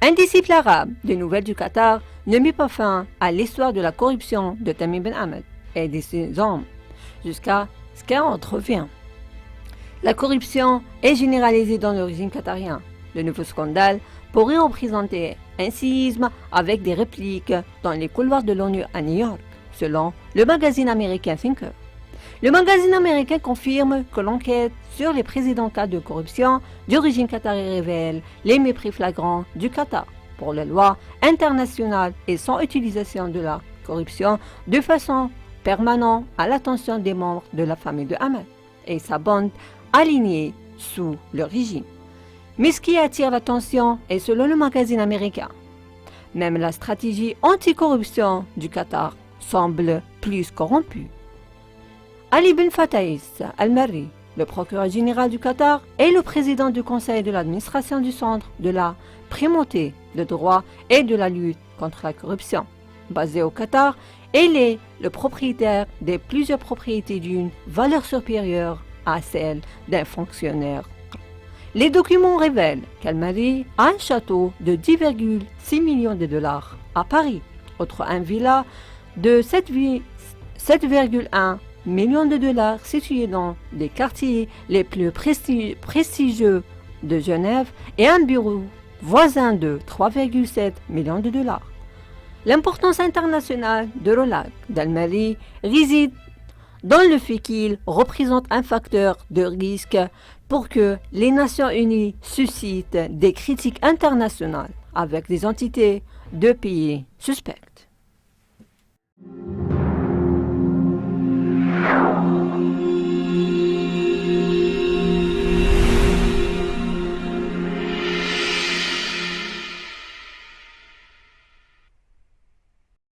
Un disciple arabe des Nouvelles du Qatar ne mit pas fin à l'histoire de la corruption de Tamim Ben Hamad et de ses hommes, jusqu'à ce qu'elle revient. La corruption est généralisée dans le régime qatarien. Le nouveau scandale pourrait représenter un séisme avec des répliques dans les couloirs de l'ONU à New York, selon le magazine américain Thinker. Le magazine américain confirme que l'enquête sur les précédents cas de corruption du régime qatari révèle les mépris flagrants du Qatar pour les lois internationales et son utilisation de la corruption de façon permanente à l'attention des membres de la famille de Hamad et sa bande alignée sous le régime. Mais ce qui attire l'attention est selon le magazine américain. Même la stratégie anticorruption du Qatar semble plus corrompue. Ali Ben Fatais Al-Marri, le procureur général du Qatar et le président du conseil de l'administration du Centre de la primauté de droit et de la lutte contre la corruption. Basé au Qatar, il est le propriétaire de plusieurs propriétés d'une valeur supérieure à celle d'un fonctionnaire. Les documents révèlent qu'Al-Marri a un château de 10,6 millions de dollars à Paris, autre un villa de 7,1 millions de dollars situé dans les quartiers les plus prestigieux de Genève et un bureau voisin de 3,7 millions de dollars. L'importance internationale de Rolag d'Al-Marri réside dans le fait qu'il représente un facteur de risque pour que les Nations Unies suscitent des critiques internationales avec des entités de pays suspectes.